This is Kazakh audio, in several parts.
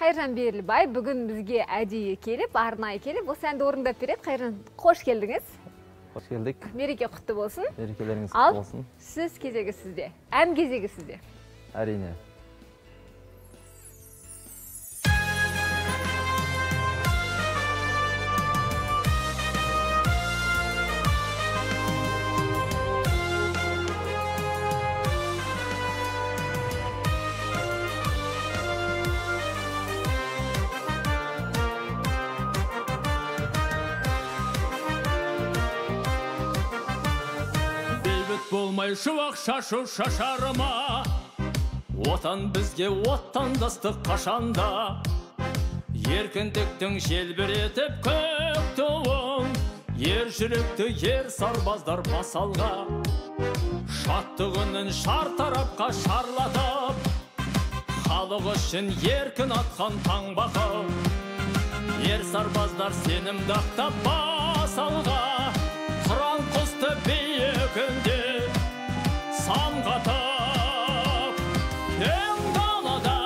Кайран Берилбай бүгін бізге әдейі келіп, арнайы келіп, осы әнді орындап береді. Кайран, қош келдіңіз. Қош келдік. Мереке құтты болсын. Мерекелеріңіз құтты болсын. Ал сіз кезегі сізде, ән кезегі сізде. Әрине. Болмай шуақ шашу шашарыма, отан бізге оттандастық қашанда. Еркіндіктің желбіретіп көк туын, ер жүректі ер сарбаздар басалға. Шаттығының шар тарапқа шарлатып, халық үшін еркін атқан таңбақы. Ер сарбаздар сенімді ақтап басалға, тұран құсты биігінде самғатып. Кең далада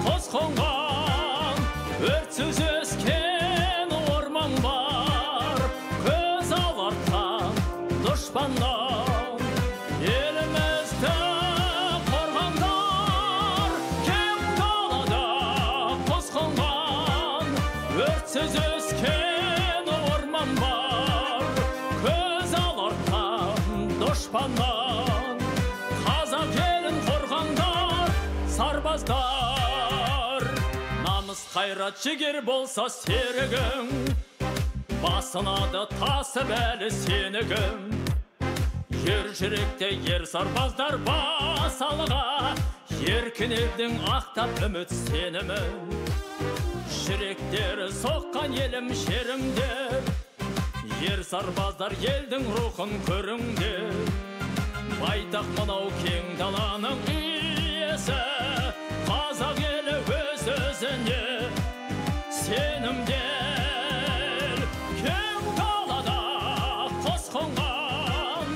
құс қонған, өртсіз өскен орман бар. Көз алартқан дұшпаннан елімізді қорғандар. Кең далада құс қонған, өртсіз өскен орман бар. Көз алартқан дұшпаннан сарбаздар. Намыс қайрат жігер болса серігің, басына да тасып әлі сенігім. Ер жүректе ер сарбаздар басалға, еркін елдің ақтап үміт сенімін. Жүректері соққан елім шеріңдер, ер сарбаздар елдің рухын көріңдер. Байтақ мынау кең даланың иесі, қазақ елі өз-өзіне сенімдер. Кең далада құс қонған,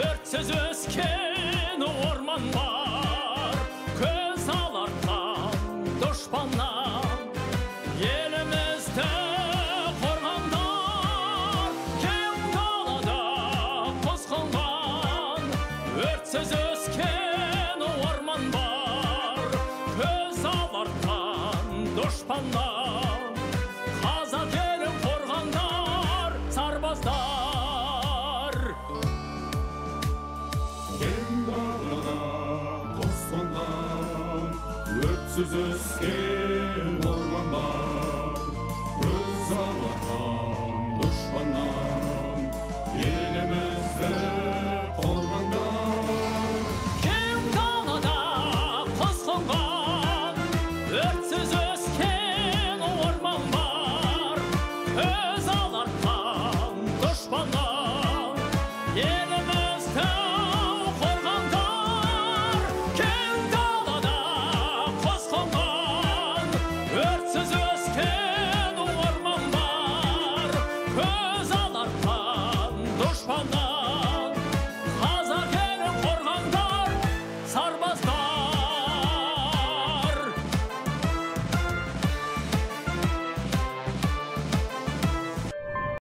өртсіз өскен орман бар. Көз алартқан дұшпаннан елімізді қорғандар. Кең далада құс қонған, өртсіз өскен орман бар. Көз алартқан дұшпаннан қазақ елін қорғандар сарбаздар. Кең далада құс қонған, өртсіз өскен